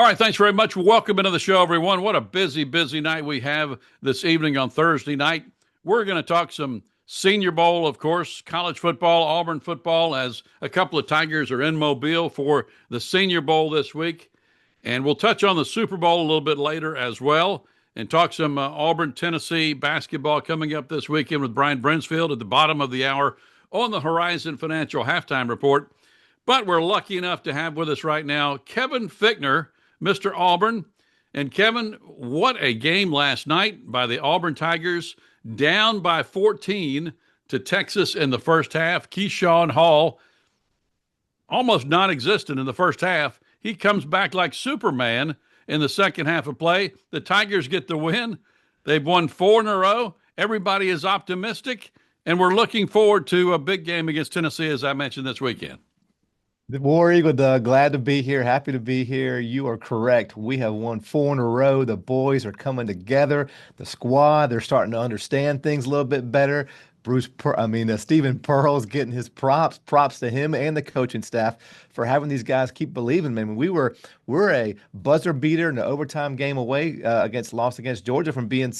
All right, thanks very much. Welcome into the show, everyone. What a busy, busy night we have this evening on Thursday night. We're going to talk some Senior Bowl, of course, college football, Auburn football, as a couple of Tigers are in Mobile for the Senior Bowl this week. And we'll touch on the Super Bowl a little bit later as well and talk some Auburn, Tennessee basketball coming up this weekend with Brian Brinsfield at the bottom of the hour on the Horizon Financial Halftime Report. But we're lucky enough to have with us right now Kevin Fichtner, Mr. Auburn. And Kevin, what a game last night by the Auburn Tigers, down by 14 to Texas in the first half. Keyshawn Hall, almost non-existent in the first half. He comes back like Superman in the second half of play. The Tigers get the win. They've won 4 in a row. Everybody is optimistic, and we're looking forward to a big game against Tennessee, as I mentioned, this weekend. The War Eagle, Doug, glad to be here. Happy to be here. You are correct. We have won 4 in a row. The boys are coming together. The squad, they're starting to understand things a little bit better. Stephen Pearl's getting his props. Props to him and the coaching staff for having these guys keep believing. Man, we're a buzzer beater in the overtime game away against Georgia from being,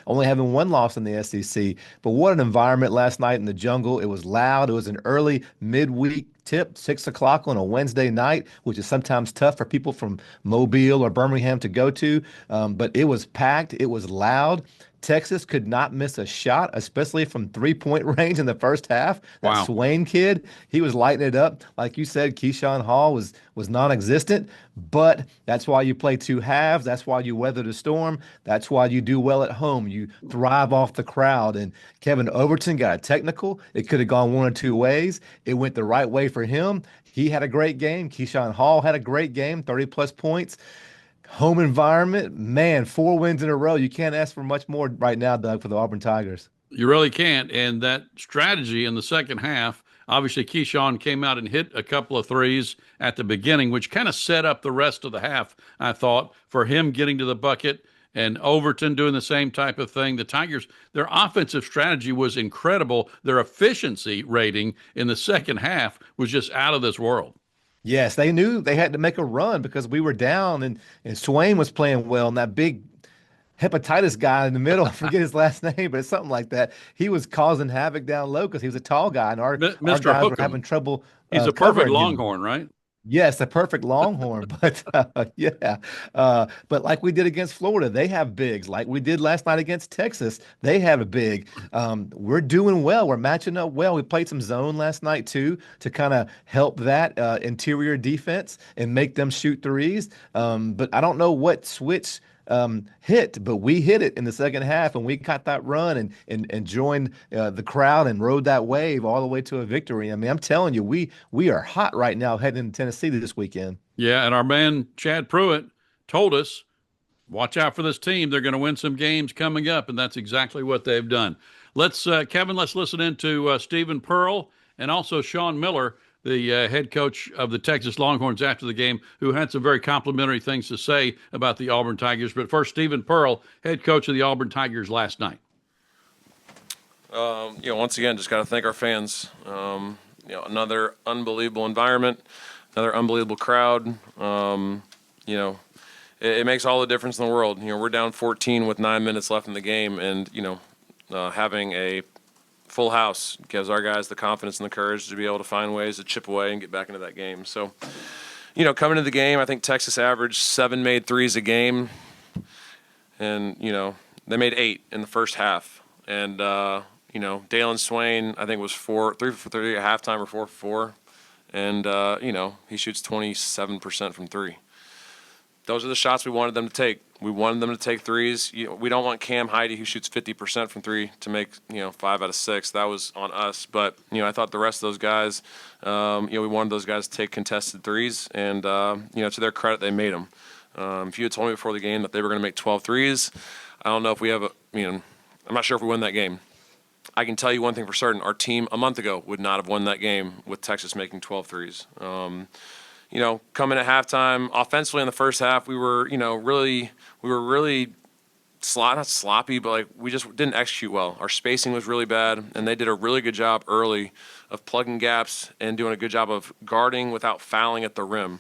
only having one loss in the SEC. But what an environment last night in the jungle. It was loud. It was an early midweek tip, 6 o'clock on a Wednesday night, which is sometimes tough for people from Mobile or Birmingham to go to. But it was packed. It was loud. Texas could not miss a shot, especially from three-point range in the first half. That Wow. Swain kid, he was lighting it up. Like you said, Keyshawn Hall was non-existent, but that's why you play 2 halves. That's why you weather the storm. That's why you do well at home. You thrive off the crowd. And Kevin Overton got a technical. It could have gone one or two ways. It went the right way for him. He had a great game. Keyshawn Hall had a great game, 30-plus points. Home environment, man, 4 wins in a row. You can't ask for much more right now, Doug, for the Auburn Tigers. You really can't. And that strategy in the second half, obviously Keyshawn came out and hit a couple of threes at the beginning, which kind of set up the rest of the half, I thought, for him getting to the bucket and Overton doing the same type of thing. The Tigers, their offensive strategy was incredible. Their efficiency rating in the second half was just out of this world. Yes, they knew they had to make a run because we were down and Swain was playing well. And that big hepatitis guy in the middle, I forget his last name, but it's something like that. He was causing havoc down low because he was a tall guy, and our Mr. guys were Hookham. having trouble He's a perfect covering him. Longhorn, right? Yes, a perfect Longhorn, but yeah. But like we did against Florida, they have bigs. Like we did last night against Texas, they have a big. We're doing well. We're matching up well. We played some zone last night too to kind of help that interior defense and make them shoot threes. But I don't know what switch hit, but we hit it in the second half, and we caught that run and joined the crowd and rode that wave all the way to a victory. I mean, I'm telling you, we are hot right now heading into Tennessee this weekend. Yeah, and our man Chad Pruitt told us, watch out for this team. They're going to win some games coming up, and that's exactly what they've done. Kevin, let's listen in to Stephen Pearl and also Sean Miller, the head coach of the Texas Longhorns after the game, who had some very complimentary things to say about the Auburn Tigers. But first, Stephen Pearl, head coach of the Auburn Tigers last night. Once again, just got to thank our fans. Another unbelievable environment, another unbelievable crowd. It makes all the difference in the world. We're down 14 with 9 minutes left in the game, and having a full house gives our guys the confidence and the courage to be able to find ways to chip away and get back into that game. So, coming into the game, I think Texas averaged 7 made threes a game, and they made 8 in the first half. And Dalen Swain, I think, was 3 for 3 at halftime or 4 for 4, and he shoots 27% from 3. Those are the shots we wanted them to take. We wanted them to take threes. We don't want Cam Heide, who shoots 50% from 3, to make 5 out of 6. That was on us. But I thought the rest of those guys, we wanted those guys to take contested threes, and to their credit, they made them. If you had told me before the game that they were going to make 12 threes, I don't know if we have I'm not sure if we win that game. I can tell you one thing for certain: our team a month ago would not have won that game with Texas making 12 threes. Coming at halftime, offensively in the first half, we were really not sloppy, but we just didn't execute well. Our spacing was really bad, and they did a really good job early of plugging gaps and doing a good job of guarding without fouling at the rim.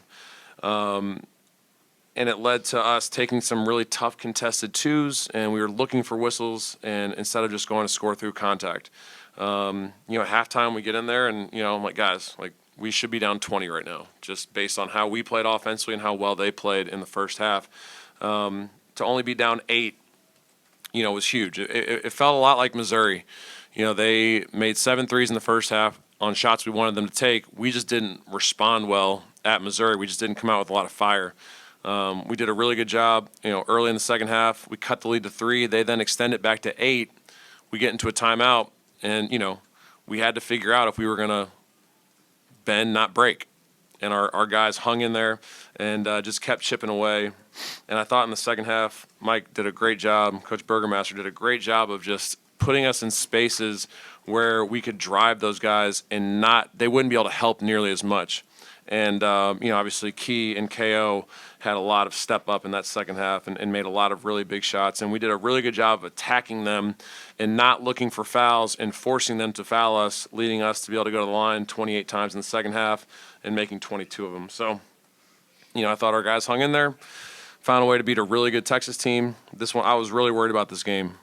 and it led to us taking some really tough contested twos, and we were looking for whistles, and instead of just going to score through contact. At halftime we get in there, and I'm like, guys, like, we should be down 20 right now, just based on how we played offensively and how well they played in the first half. To only be down 8, was huge. It felt a lot like Missouri. They made 7 threes in the first half on shots we wanted them to take. We just didn't respond well at Missouri. We just didn't come out with a lot of fire. We did a really good job, early in the second half. We cut the lead to 3. They then extend it back to 8. We get into a timeout, and, we had to figure out if we were going to bend, not break. And our guys hung in there and just kept chipping away. And I thought in the second half, Mike did a great job. Coach Burgermaster did a great job of just putting us in spaces where we could drive those guys and they wouldn't be able to help nearly as much. And, obviously Key and KO had a lot of step up in that second half and made a lot of really big shots. And we did a really good job of attacking them and not looking for fouls and forcing them to foul us, leading us to be able to go to the line 28 times in the second half and making 22 of them. So, I thought our guys hung in there, found a way to beat a really good Texas team. This one, I was really worried about this game.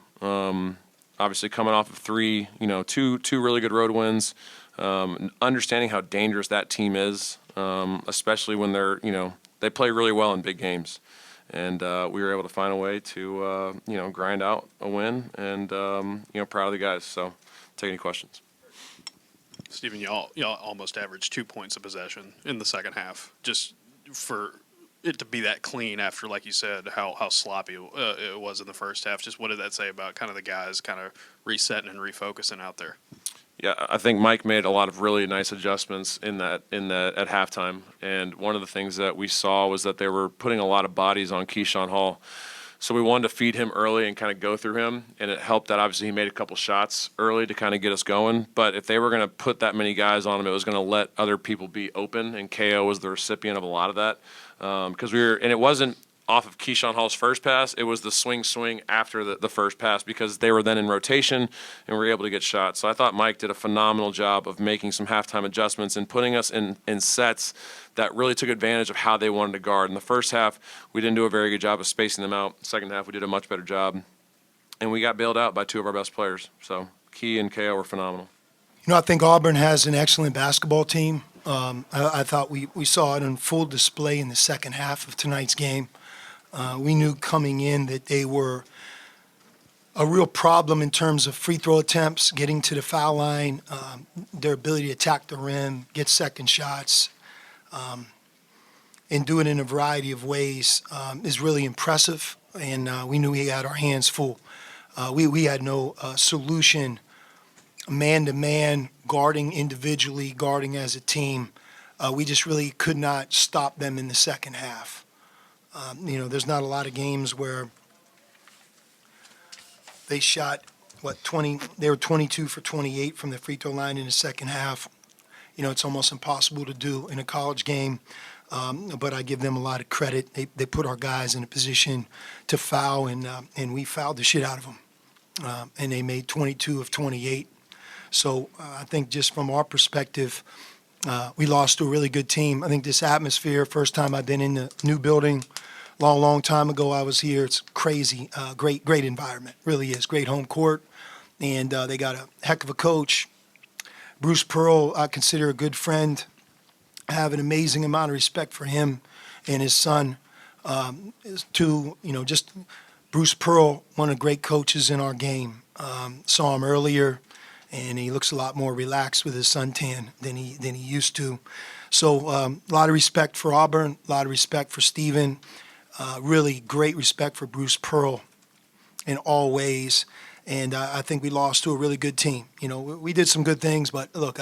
Obviously coming off of 3, two really good road wins, understanding how dangerous that team is, especially when they play really well in big games. And we were able to find a way to, grind out a win and, proud of the guys. So take any questions. Stephen, y'all almost averaged 2 points of possession in the second half. Just for it to be that clean after, like you said, how sloppy it was in the first half. Just what did that say about kind of the guys kind of resetting and refocusing out there? Yeah, I think Mike made a lot of really nice adjustments in that at halftime. And one of the things that we saw was that they were putting a lot of bodies on Keyshawn Hall. So we wanted to feed him early and kind of go through him, and it helped that obviously he made a couple shots early to kind of get us going. But if they were going to put that many guys on him, it was going to let other people be open, and KO was the recipient of a lot of that. Because and it wasn't off of Keyshawn Hall's first pass, it was the swing after the first pass, because they were then in rotation and were able to get shots. So I thought Mike did a phenomenal job of making some halftime adjustments and putting us in sets that really took advantage of how they wanted to guard. In the first half, we didn't do a very good job of spacing them out. Second half, we did a much better job. And we got bailed out by 2 of our best players. So Key and KO were phenomenal. I think Auburn has an excellent basketball team. I thought we saw it on full display in the second half of tonight's game. We knew coming in that they were a real problem in terms of free throw attempts, getting to the foul line, their ability to attack the rim, get second shots, and do it in a variety of ways is really impressive. And we knew we had our hands full. We had no solution man-to-man, guarding individually, guarding as a team. We just really could not stop them in the second half. There's not a lot of games where they shot, 20, they were 22 for 28 from the free throw line in the second half. It's almost impossible to do in a college game, but I give them a lot of credit. They put our guys in a position to foul, and we fouled the shit out of them. And they made 22 of 28. So I think just from our perspective, we lost to a really good team. I think this atmosphere, first time I've been in the new building, long time ago I was here. It's crazy. Great environment. Really is. Great home court. And they got a heck of a coach. Bruce Pearl, I consider a good friend. I have an amazing amount of respect for him and his son. Just Bruce Pearl, one of the great coaches in our game. Saw him earlier, and he looks a lot more relaxed with his suntan than he used to. So a lot of respect for Auburn, a lot of respect for Stephen, really great respect for Bruce Pearl in all ways. And I think we lost to a really good team. We did some good things, but look,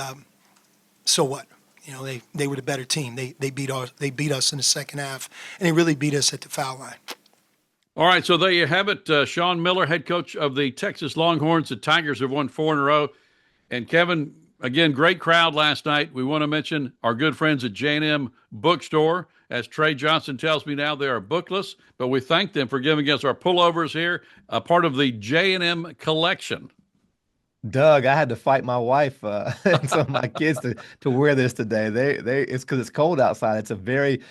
so what? They were the better team. They beat us in the second half, and they really beat us at the foul line. All right, so there you have it. Sean Miller, head coach of the Texas Longhorns. The Tigers have won 4 in a row. And Kevin, again, great crowd last night. We want to mention our good friends at J&M Bookstore. As Trey Johnson tells me now, they are bookless, but we thank them for giving us our pullovers here, a part of the J&M collection. Doug, I had to fight my wife and some of my kids to wear this today. It's because it's cold outside. It's a very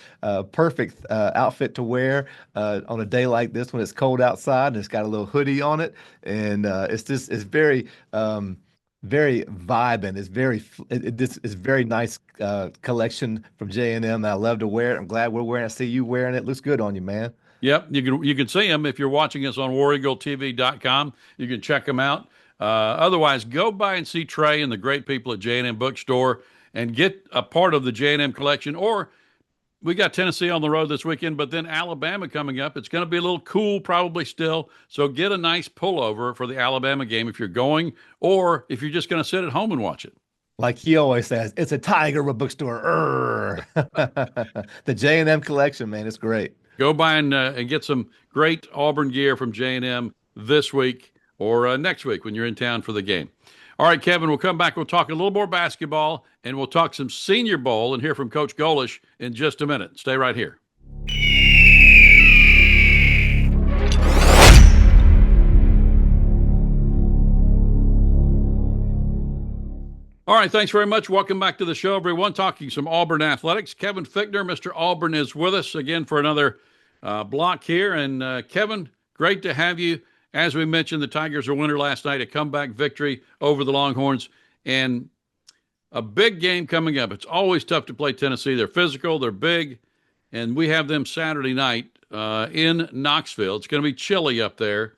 perfect outfit to wear on a day like this when it's cold outside, and it's got a little hoodie on it, and it's very very vibing. It's this is very nice collection from J&M that I love to wear it. I'm glad we're wearing it. I see you wearing it. Looks good on you, man. Yep, you can see them if you're watching us on WarEagleTV.com. You can check them out. Otherwise, go by and see Trey and the great people at J&M Bookstore and get a part of the J&M collection. Or we got Tennessee on the road this weekend, but then Alabama coming up. It's going to be a little cool probably still. So get a nice pullover for the Alabama game if you're going, or if you're just going to sit at home and watch it. Like he always says, it's a tiger of a bookstore. Urgh. The J&M collection, man, it's great. Go by and get some great Auburn gear from J&M this week or next week when you're in town for the game. All right, Kevin, we'll come back. We'll talk a little more basketball, and we'll talk some Senior Bowl and hear from Coach Golesh in just a minute. Stay right here. All right, thanks very much. Welcome back to the show, everyone. Talking some Auburn athletics. Kevin Fichtner, Mr. Auburn, is with us again for another block here. And Kevin, great to have you. As we mentioned, the Tigers are winner last night, a comeback victory over the Longhorns, and a big game coming up. It's always tough to play Tennessee. They're physical, they're big, and we have them Saturday night in Knoxville. It's going to be chilly up there.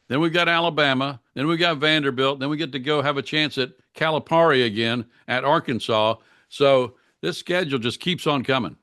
Then we've got Alabama. Then we've got Vanderbilt. Then we get to go have a chance at Calipari again at Arkansas. So this schedule just keeps on coming.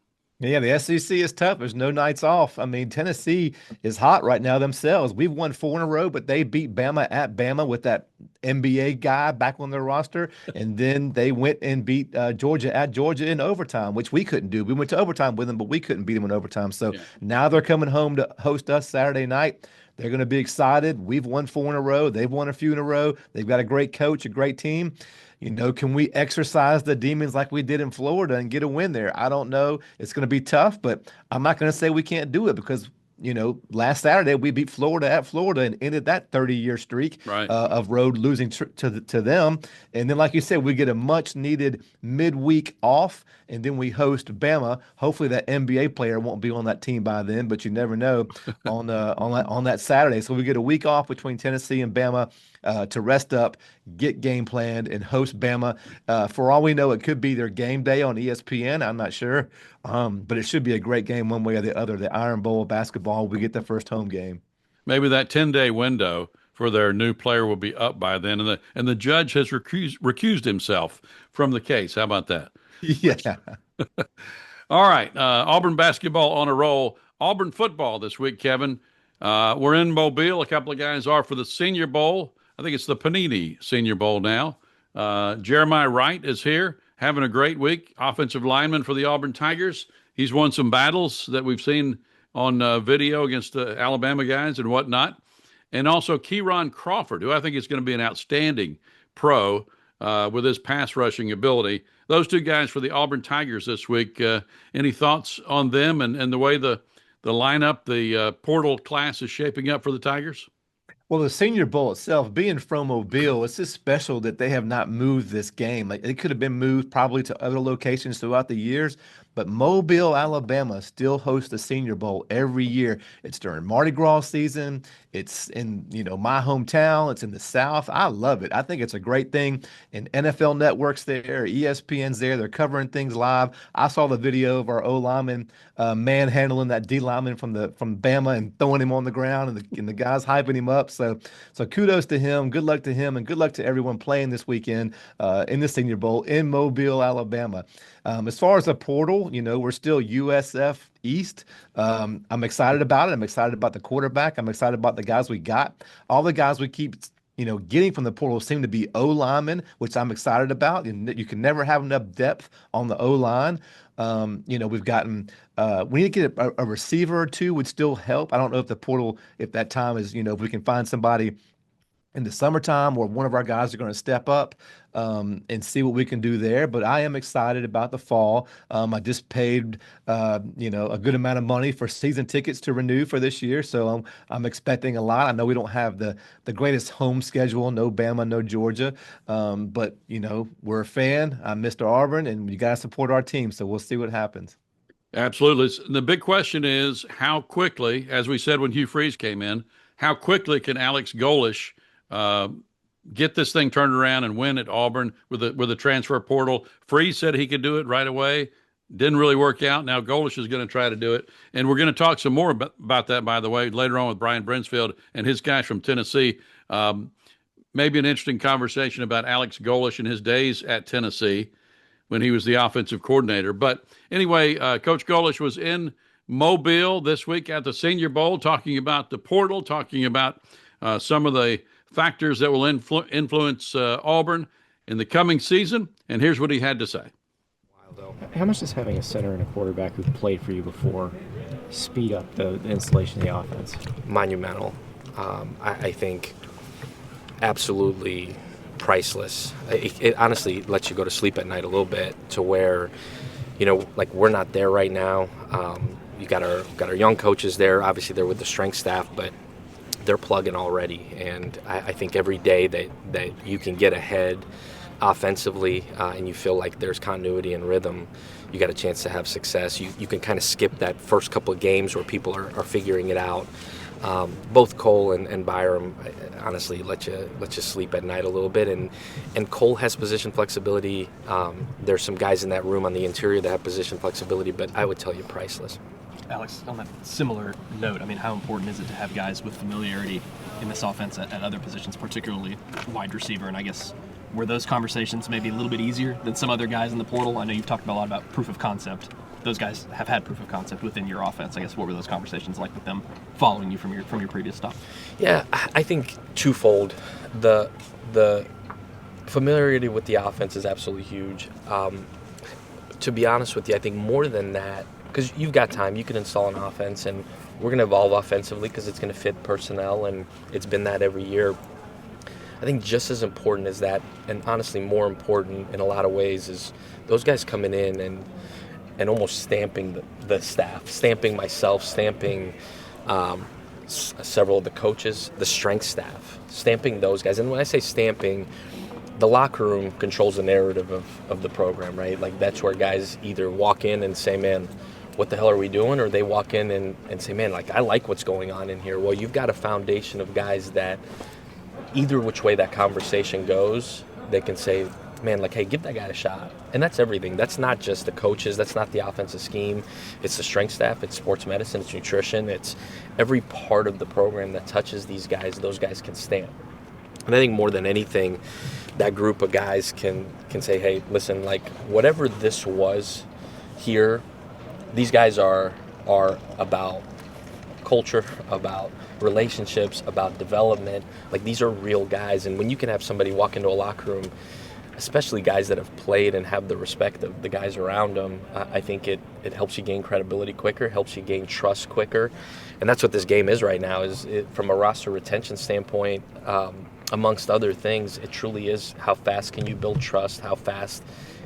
Yeah, the SEC is tough. There's no nights off. I mean, Tennessee is hot right now themselves. We've won 4 in a row, but they beat Bama at Bama with that NBA guy back on their roster. And then they went and beat Georgia at Georgia in overtime, which we couldn't do. We went to overtime with them, but we couldn't beat them in overtime. So now they're coming home to host us Saturday night. They're going to be excited. We've won 4 in a row. They've won a few in a row. They've got a great coach, a great team. Can we exercise the demons like we did in Florida and get a win there? I don't know. It's going to be tough, but I'm not going to say we can't do it because, last Saturday we beat Florida at Florida and ended that 30-year streak of road losing to them. And then, like you said, we get a much-needed midweek off, and then we host Bama. Hopefully that NBA player won't be on that team by then, but you never know on that Saturday. So we get a week off between Tennessee and Bama to rest up, get game planned, and host Bama. For all we know, it could be their game day on ESPN. I'm not sure, but it should be a great game one way or the other. The Iron Bowl of basketball, we get the first home game. Maybe that 10-day window for their new player will be up by then, and the judge has recused himself from the case. How about that? Yeah. All right, Auburn basketball on a roll. Auburn football this week, Kevin. We're in Mobile. A couple of guys are for the Senior Bowl. I think it's the Panini Senior Bowl now. Jeremiah Wright is here, having a great week. Offensive lineman for the Auburn Tigers. He's won some battles that we've seen on video against the Alabama guys and whatnot. And also Kieron Crawford, who I think is going to be an outstanding pro with his pass rushing ability. Those two guys for the Auburn Tigers this week. Any thoughts on them and the way the lineup, the portal class is shaping up for the Tigers? Well, the Senior Bowl itself, being from Mobile, it's just special that they have not moved this game. Like it could have been moved probably to other locations throughout the years, but Mobile, Alabama still hosts the Senior Bowl every year. It's during Mardi Gras season. It's in, my hometown. It's in the South. I love it. I think it's a great thing. And NFL Network's there, ESPN's there. They're covering things live. I saw the video of our O lineman manhandling that D lineman from Bama and throwing him on the ground, and the guys hyping him up. So kudos to him. Good luck to him, and good luck to everyone playing this weekend in the Senior Bowl in Mobile, Alabama. As far as the portal, we're still USF East. I'm excited about it. I'm excited about the quarterback. I'm excited about the guys we got. All the guys we keep, getting from the portal seem to be O-linemen, which I'm excited about. And you can never have enough depth on the O-line. We've gotten, we need to get a receiver or two would still help. I don't know if the portal, if that time is, if we can find somebody in the summertime where one of our guys are going to step up and see what we can do there. But I am excited about the fall. I just paid, a good amount of money for season tickets to renew for this year. So I'm expecting a lot. I know we don't have the greatest home schedule, no Bama, no Georgia. But, we're a fan. I'm Mr. Auburn, and you got to support our team. So we'll see what happens. Absolutely. The big question is how quickly, as we said when Hugh Freeze came in, how quickly can Alex Golesh get this thing turned around and win at Auburn with the transfer portal? Freeze said he could do it right away. Didn't really work out. Now Golesh is going to try to do it. And we're going to talk some more about that, by the way, later on with Brian Brinsfield and his guys from Tennessee. Maybe an interesting conversation about Alex Golesh and his days at Tennessee when he was the offensive coordinator. But anyway, Coach Golesh was in Mobile this week at the Senior Bowl talking about the portal, talking about some of the factors that will influence Auburn in the coming season. And here's what he had to say. How much does having a center and a quarterback who played for you before speed up the installation of the offense? Monumental. I think absolutely priceless. It honestly lets you go to sleep at night a little bit to where, we're not there right now. You got our young coaches there. Obviously, they're with the strength staff, but they're plugging already. And I think every day that you can get ahead offensively and you feel like there's continuity and rhythm, you got a chance to have success. You can kind of skip that first couple of games where people are figuring it out. Both Cole and Byram honestly let you sleep at night a little bit, and Cole has position flexibility. There's some guys in that room on the interior that have position flexibility, but I would tell you priceless. Alex, on that similar note, how important is it to have guys with familiarity in this offense at other positions, particularly wide receiver? And I guess were those conversations maybe a little bit easier than some other guys in the portal? I know you've talked a lot about proof of concept. Those guys have had proof of concept within your offense. I guess what were those conversations like with them following you from your previous stop? Yeah, I think twofold. The familiarity with the offense is absolutely huge. To be honest with you, I think more than that, because you've got time, you can install an offense, and we're going to evolve offensively because it's going to fit personnel, and it's been that every year. I think just as important as that, and honestly more important in a lot of ways, is those guys coming in and almost stamping the staff, stamping myself, stamping several of the coaches, the strength staff, stamping those guys. And when I say stamping, the locker room controls the narrative of the program, right? Like that's where guys either walk in and say, man, what the hell are we doing? Or they walk in and say, man, I like what's going on in here. Well, you've got a foundation of guys that either which way that conversation goes, they can say, man, hey, give that guy a shot. And that's everything. That's not just the coaches. That's not the offensive scheme. It's the strength staff. It's sports medicine. It's nutrition. It's every part of the program that touches these guys, those guys can stamp. And I think more than anything, that group of guys can say, hey, listen, whatever this was here, these guys are about culture, about relationships, about development. These are real guys. And when you can have somebody walk into a locker room, especially guys that have played and have the respect of the guys around them, I think it helps you gain credibility quicker, helps you gain trust quicker. And that's what this game is right now, from a roster retention standpoint, amongst other things, it truly is how fast can you build trust, how fast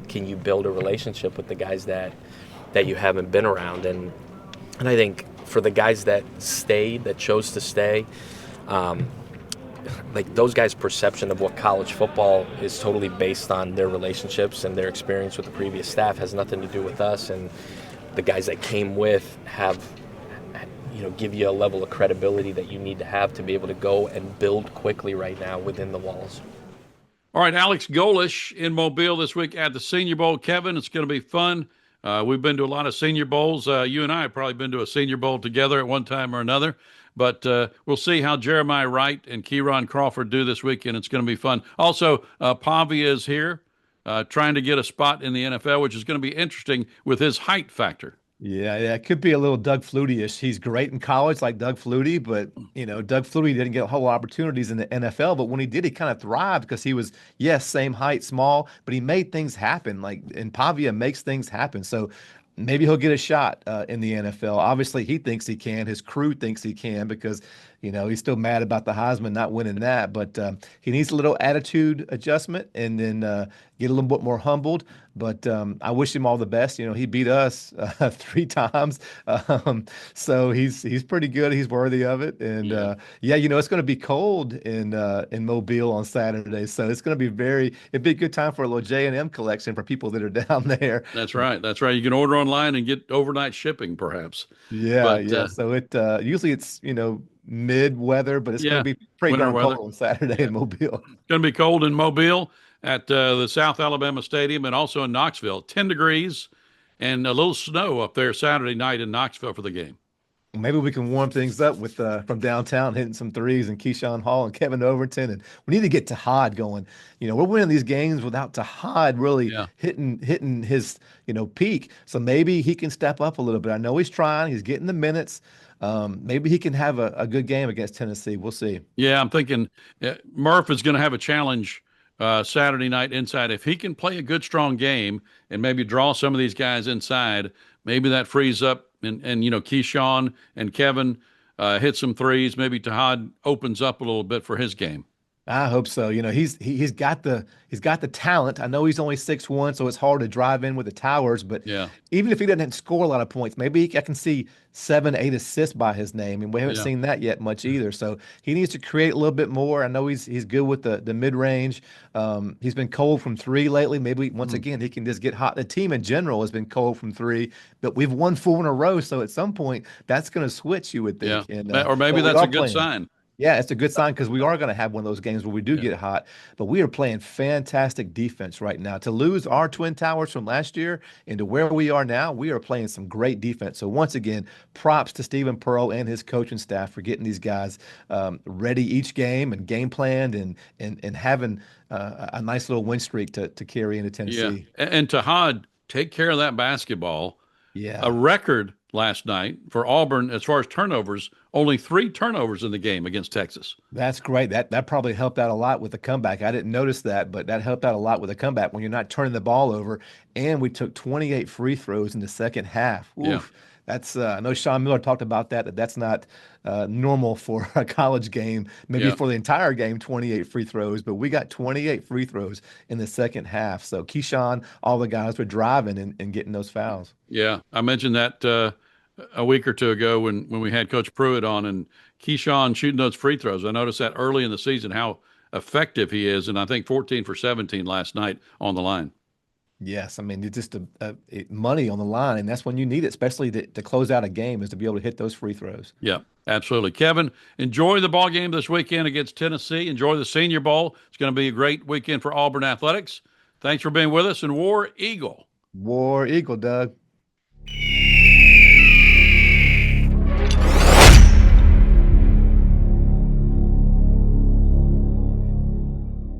can you build a relationship with the guys that you haven't been around. And I think for the guys that stayed, that chose to stay, those guys' perception of what college football is totally based on their relationships and their experience with the previous staff, has nothing to do with us. And the guys that came with give you a level of credibility that you need to have to be able to go and build quickly right now within the walls. All right, Alex Golesh in Mobile this week at the Senior Bowl. Kevin, it's going to be fun. We've been to a lot of Senior Bowls. You and I have probably been to a Senior Bowl together at one time or another. But we'll see how Jeremiah Wright and Kieron Crawford do this weekend. It's going to be fun. Also, Pavia is here trying to get a spot in the NFL, which is going to be interesting with his height factor. Yeah, it could be a little Doug Flutie-ish. He's great in college, like Doug Flutie, but Doug Flutie didn't get a whole lot of opportunities in the NFL. But when he did, he kind of thrived because he was, yes, same height, small, but he made things happen. And Pavia makes things happen. So maybe he'll get a shot in the NFL. Obviously, he thinks he can. His crew thinks he can because He's still mad about the Heisman not winning that, but he needs a little attitude adjustment and then get a little bit more humbled. But I wish him all the best. He beat us 3 times, so he's pretty good. He's worthy of it. And it's going to be cold in Mobile on Saturday, so it's going to be it'd be a good time for a little J&M collection for people that are down there. That's right. That's right. You can order online and get overnight shipping, perhaps. Yeah, But yeah. So it usually it's mid weather, but it's going to be pretty winter darn weather. cold on Saturday in Mobile. Going to be cold in Mobile at the South Alabama Stadium and also in Knoxville. 10 degrees and a little snow up there Saturday night in Knoxville for the game. Maybe we can warm things up with from downtown hitting some threes and Keyshawn Hall and Kevin Overton, and we need to get Tahad going. We're winning these games without Tahad really hitting his peak. So maybe he can step up a little bit. I know he's trying. He's getting the minutes. Maybe he can have a good game against Tennessee. We'll see. Yeah, I'm thinking Murph is going to have a challenge Saturday night inside. If he can play a good, strong game and maybe draw some of these guys inside, maybe that frees up and Keyshawn and Kevin hit some threes. Maybe Tahad opens up a little bit for his game. I hope so. He's got the talent. I know he's only 6'1", so it's hard to drive in with the towers. But even if he doesn't score a lot of points, maybe I can see 7, 8 assists by his name, and we haven't seen that yet much either. So he needs to create a little bit more. I know he's good with the mid range. He's been cold from 3 lately. Maybe once again he can just get hot. The team in general has been cold from 3, but we've won 4 in a row. So at some point that's going to switch, you would think. Yeah, and, or maybe that's a good sign. Yeah, it's a good sign because we are going to have one of those games where we do get hot. But we are playing fantastic defense right now. To lose our Twin Towers from last year into where we are now, we are playing some great defense. So once again, props to Stephen Pearl and his coaching staff for getting these guys ready each game and game planned and having a nice little win streak to carry into Tennessee. Yeah, and Tahad, take care of that basketball. Yeah, a record last night for Auburn as far as turnovers. Only 3 turnovers in the game against Texas. That's great. That probably helped out a lot with the comeback. I didn't notice that, but that helped out a lot with the comeback when you're not turning the ball over. And we took 28 free throws in the second half. Oof. Yeah. That's I know Sean Miller talked about that's not normal for a college game. Maybe for the entire game, 28 free throws, but we got 28 free throws in the second half. So Keyshawn, all the guys were driving and getting those fouls. Yeah, I mentioned that a week or two ago when we had Coach Pruitt on, and Keyshawn shooting those free throws. I noticed that early in the season how effective he is, and I think 14 for 17 last night on the line. Yes, I mean, it's just money on the line, and that's when you need it, especially to close out a game, is to be able to hit those free throws. Yeah, absolutely. Kevin, enjoy the ball game this weekend against Tennessee. Enjoy the Senior Bowl. It's going to be a great weekend for Auburn athletics. Thanks for being with us, and War Eagle. War Eagle, Doug.